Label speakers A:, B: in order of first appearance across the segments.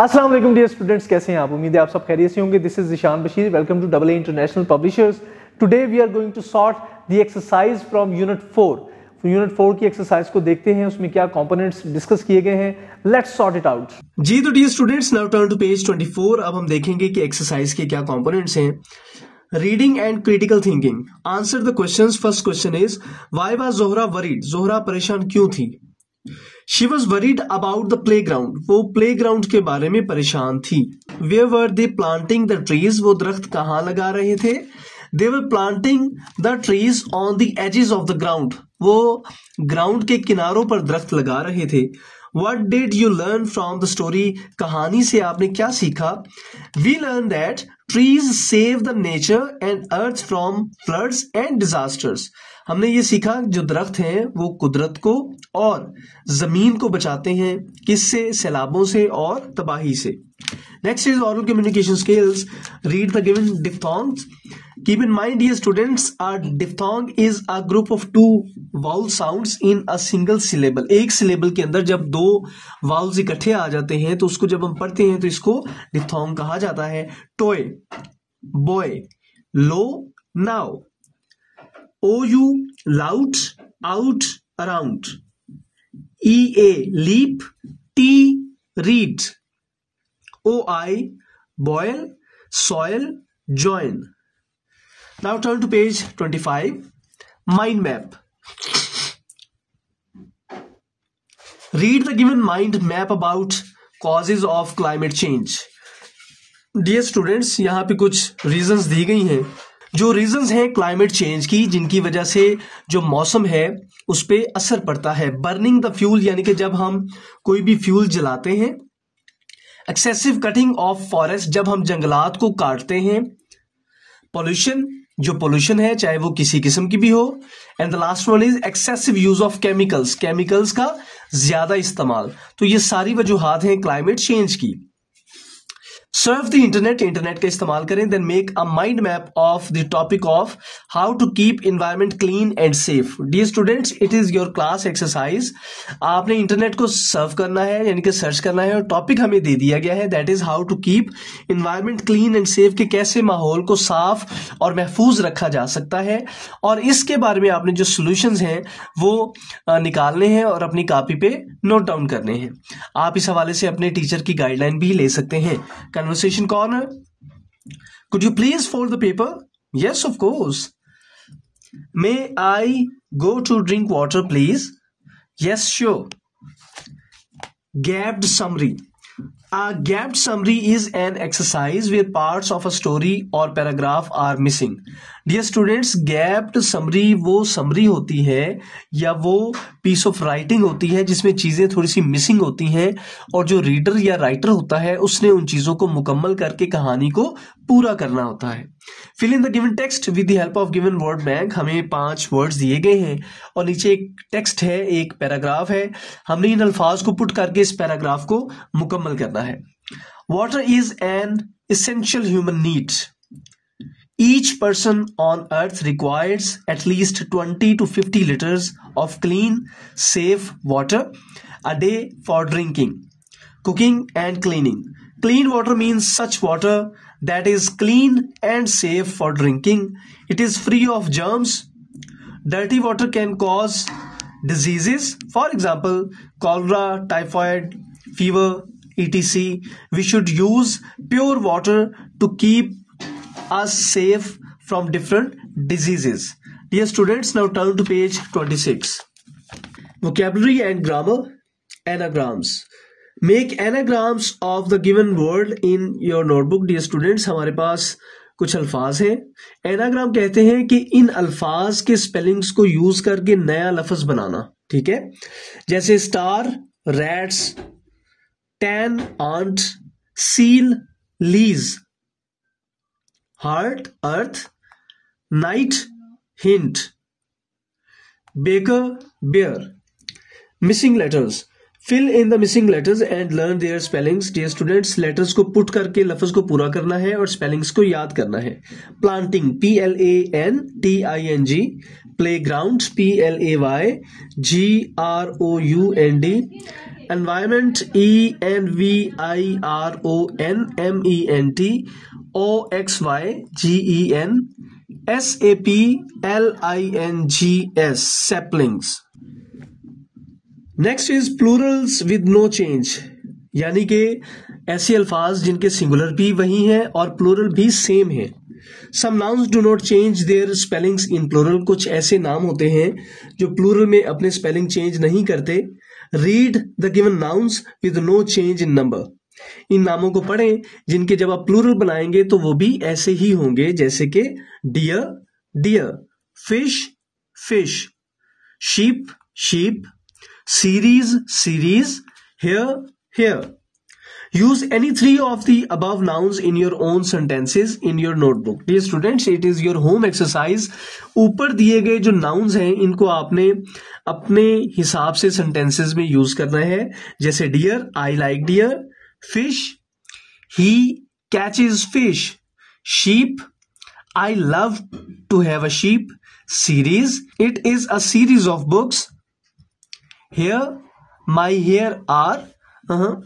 A: अस्सलाम वालेकुम dear students, कैसे हैं आप? उम्मीद है आप सब खैरियत से होंगे। This is Ishan Bashir, welcome to double A international publishers. Today we are going to sort the exercise from unit 4। Unit 4 की एक्सरसाइज को देखते हैं, उसमें क्या कंपोनेंट्स डिस्कस किए गए हैं। Let's sort it out.
B: जी तो dear students, now turn to page 24। अब हम देखेंगे कि एक्सरसाइज के क्या कंपोनेंट्स हैं। Reading and critical thinking, answer the questions. First question is why was Zohra worried? Zohra परेशान क्यों थी? She was worried about the playground, वो प्ले ग्राउंड के बारे में परेशान थी। Where were they planting the trees, वो दरख्त कहाँ लगा रहे थे? They were planting the trees on the edges of the ground, वो ग्राउंड के किनारों पर दरख्त लगा रहे थे। What did you learn from the story? कहानी से आपने क्या सीखा? We learned that trees save the nature and earth from floods and disasters. हमने ये सीखा जो दरख्त हैं वो कुदरत को और जमीन को बचाते हैं, किससे? सैलाबों से और तबाही से। Next is oral communication skills. Read the given diphthongs. Keep in mind, dear students, a diphthong is a group of two vowel sounds in a single syllable. एक syllable के अंदर जब दो vowels इकट्ठे आ जाते हैं तो उसको जब हम पढ़ते हैं तो इसको diphthong कहा जाता है। Toy, boy, low, now. OU, loud, out, around. EA, leap, T, read. OI, boil, soil, join. Now turn to page 25. Mind map. Read the given mind map about causes of climate change. Dear students, यहाँ पे कुछ reasons दी गई हैं। जो reasons हैं climate change की, जिनकी वजह से जो मौसम है उस पे असर पड़ता है। Burning the fuel, यानी कि जब हम कोई भी फ्यूल जलाते हैं। एक्सेसिव कटिंग ऑफ फॉरेस्ट, जब हम जंगलात को काटते हैं। पॉल्यूशन, जो पोल्यूशन है चाहे वो किसी किस्म की भी हो। And the last one is excessive use of chemicals, chemicals का ज्यादा इस्तेमाल। तो ये सारी वजूहात हैं क्लाइमेट चेंज की। सर्फ द इंटरनेट, इंटरनेट का इस्तेमाल करें। Then make a mind map of the topic of how to keep environment clean and safe. Dear students, it is your class exercise. आपने इंटरनेट को सर्व करना है, यानी कि सर्च करना है, और टॉपिक हमें दे दिया गया है, that is how to keep environment clean and safe, कि कैसे माहौल को साफ और महफूज रखा जा सकता है। और इसके बारे में आपने जो सोल्यूशंस हैं वो निकालने हैं और अपनी कॉपी पे नोट डाउन करने हैं। आप इस हवाले से अपने टीचर की गाइडलाइन भी ले सकते हैं। Conversation corner. Could you please fold the paper? Yes, of course. May I go to drink water, please? Yes, sure. Gapped summary. A gapped summary is an exercise where parts of a story or paragraph are missing. Dear students, gapped summary वो summary होती है या वो piece of writing होती है जिसमें चीजें थोड़ी सी missing होती हैं, और जो रीडर या राइटर होता है उसने उन चीजों को मुकम्मल करके कहानी को पूरा करना होता है। Fill in the given text with the help of given word bank. हमें 5 वर्ड्स दिए गए हैं और नीचे एक टेक्स्ट है, एक पैराग्राफ है। हमने इन अल्फाज को पुट करके इस पैराग्राफ को मुकम्मल करना है। Water is an essential human need. Each person on earth requires at least 20 to 50 liters of clean, safe water a day for drinking, cooking and cleaning. Clean water means such water that is clean and safe for drinking. It is free of germs. Dirty water can cause diseases, for example, cholera, typhoid, fever, etc. We should use pure water to keep us safe from different diseases. Dear students, now turn to page 26. Vocabulary and grammar. Anagrams. Make anagrams of the given word in your notebook. Dear students, हमारे पास कुछ अल्फाज हैं। Anagram कहते हैं कि इन अल्फाज के spellings को यूज करके नया लफ्ज बनाना, ठीक है? जैसे star, rats, tan, ant, seal, lease, heart, earth, night, hint, baker, bear. Missing letters. Fill in the missing letters and learn their spellings. Dear students, letters को पुट करके लफ्ज को पूरा करना है और स्पेलिंग्स को याद करना है। Planting, PLANTING, play ground, PLAYGROUND, Environment, ENVIRONMENT, OXYGEN, SAPLINGS, saplings. Next is plurals with no change, यानी कि ऐसे अल्फाज जिनके सिंगुलर भी वही हैं और प्लूरल भी सेम है. Some nouns do not change their spellings in plural. कुछ ऐसे नाम होते हैं जो प्लूरल में अपने स्पेलिंग चेंज नहीं करते. Read the given nouns with no change in number. इन नामों को पढ़ें जिनके जब आप प्लूरल बनाएंगे तो वो भी ऐसे ही होंगे, जैसे कि deer deer, fish fish, sheep sheep, series series, hair hair. Use any three of the above nouns in your own sentences in your notebook. Dear students, it is your home exercise. ऊपर दिए गए जो nouns हैं इनको आपने अपने हिसाब से sentences में use करना है. जैसे deer, I like deer. Fish, he catches fish. Sheep, I love to have a sheep. Series, it is a series of books. Hair, my hair are.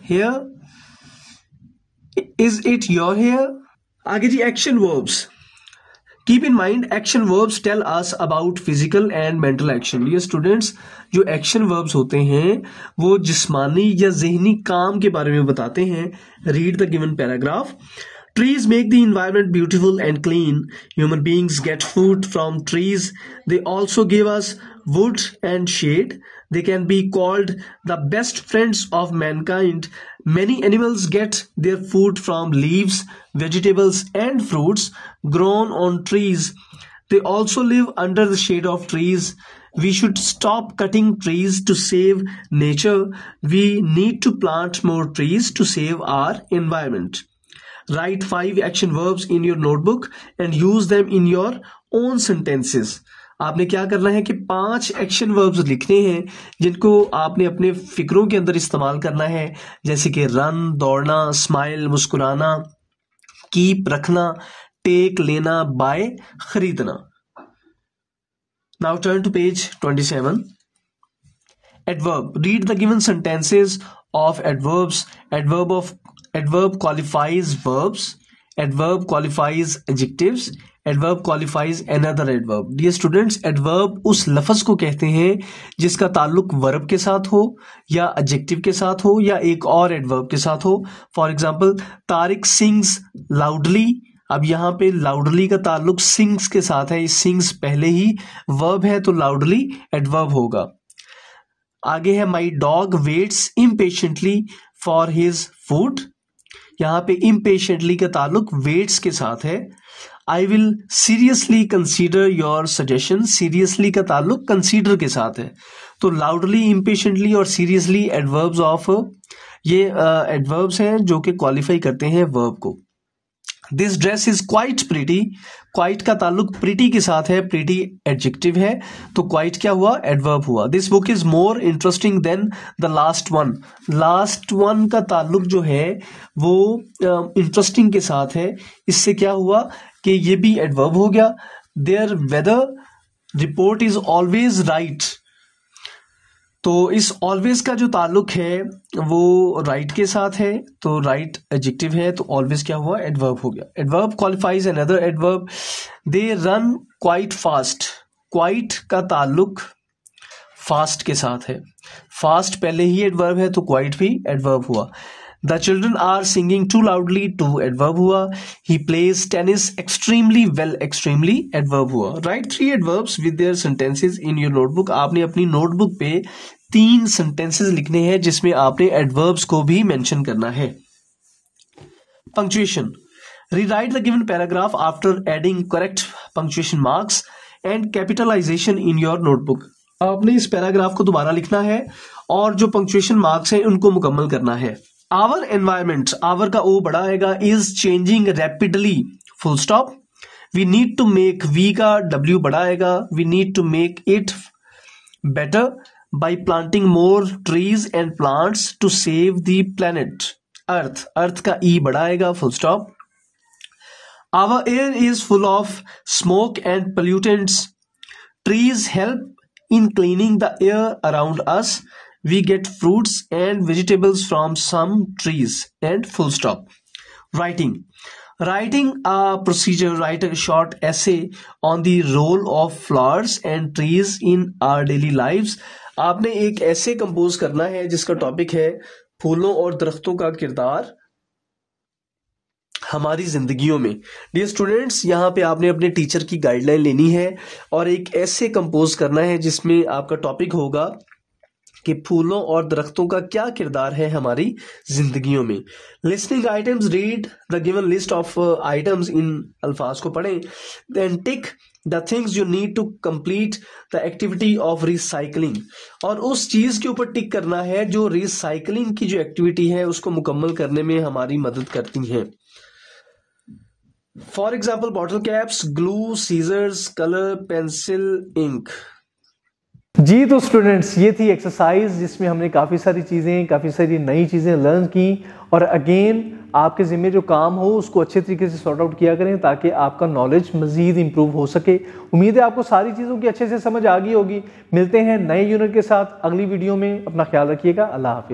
B: Hair, is it your hair? आगे जी action verbs. Keep in mind action verbs tell us about physical and mental action. ये students जो action verbs होते हैं वो जिस्मानी या ज़हनी काम के बारे में बताते हैं. Read the given paragraph. Trees make the environment beautiful and clean. Human beings get food from trees. They also give us wood and shade. They can be called the best friends of mankind. Many animals get their food from leaves, vegetables, and fruits grown on trees. They also live under the shade of trees. We should stop cutting trees to save nature. We need to plant more trees to save our environment. Write 5 action verbs in your notebook and use them in your own sentences. आपने क्या करना है कि 5 action verbs लिखने हैं जिनको आपने अपने फिक्रों के अंदर इस्तेमाल करना है, जैसे कि रन दौड़ना, स्माइल मुस्कुराना, कीप रखना, टेक लेना, बाय खरीदना. Now turn to page 27. Adverb. Read the given sentences of adverbs. Adverb qualifies verbs. Adverb qualifies adjectives. Adverb qualifies another adverb. Dear students, adverb उस लफ्ज को कहते हैं जिसका ताल्लुक वर्ब के साथ हो या adjective के साथ हो या एक और adverb के साथ हो. For example, Tariq sings loudly. अब यहाँ पे loudly का ताल्लुक sings के साथ है. sings पहले ही verb है तो loudly adverb होगा. आगे है my dog waits impatiently for his food. यहाँ पे impatiently का ताल्लुक waits के साथ है. I will seriously consider your suggestion. seriously का ताल्लुक consider के साथ है. तो loudly, impatiently और seriously adverbs of ये adverbs हैं जो कि qualify करते हैं verb को. This dress is quite pretty. Quite का ताल्लुक pretty के साथ है. pretty adjective है तो quite क्या हुआ? adverb हुआ. This book is more interesting than the last one. last one का ताल्लुक जो है वो interesting के साथ है. इससे क्या हुआ कि ये भी adverb हो गया. Their weather report is always right. तो इस always का जो ताल्लुक है वो right के साथ है तो right adjective है तो always क्या हुआ? adverb हो गया. Adverb qualifies another adverb. They run quite fast. quite का ताल्लुक fast के साथ है. fast पहले ही adverb है तो quite भी adverb हुआ. The children are singing too loudly to adverb हुआ. He plays tennis extremely well. extremely adverb हुआ. Write 3 adverbs with their sentences in your notebook. आपने अपनी notebook पे 3 sentences लिखने हैं जिसमें आपने adverbs को भी mention करना है. Punctuation. Rewrite the given paragraph after adding correct punctuation marks and capitalization in your notebook. आपने इस पैराग्राफ को दोबारा लिखना है और जो punctuation marks हैं उनको मुकम्मल करना है. Our environment, our का O बड़ा आएगा, is changing rapidly, full stop. We need to make, V का W बड़ा आएगा, we need to make it better by planting more trees and plants to save the planet. Earth का E बड़ा आएगा, full stop. Our air is full of smoke and pollutants. Trees help in cleaning the air around us. We get fruits and vegetables from some trees and full stop. Writing a procedure, write a short essay on the role of flowers and trees in our daily lives. आपने एक ऐसे compose करना है जिसका topic है फूलों और दरख्तों का किरदार हमारी जिंदगियों में. डियर स्टूडेंट्स, यहाँ पे आपने अपने टीचर की गाइडलाइन लेनी है और एक ऐसे कंपोज करना है जिसमें आपका टॉपिक होगा कि फूलों और दरख्तों का क्या किरदार है हमारी जिंदगियों में. Listening items, read the given list of items, इन अल्फाज को पढ़ें. Then tick the things you need to complete the activity of recycling, और उस चीज के ऊपर टिक करना है जो रिसाइकलिंग की जो एक्टिविटी है उसको मुकम्मल करने में हमारी मदद करती है. For example bottle caps, glue, scissors, colour, pencil, ink.
A: जी तो स्टूडेंट्स, ये थी एक्सरसाइज जिसमें हमने काफ़ी सारी चीज़ें, काफ़ी सारी नई चीज़ें लर्न की. और अगेन आपके ज़िम्मे जो काम हो उसको अच्छे तरीके से सॉर्ट आउट किया करें ताकि आपका नॉलेज मज़ीद इंप्रूव हो सके. उम्मीद है आपको सारी चीज़ों की अच्छे से समझ आ गई होगी. मिलते हैं नए यूनिट के साथ अगली वीडियो में. अपना ख्याल रखिएगा. अल्लाह हाफिज़.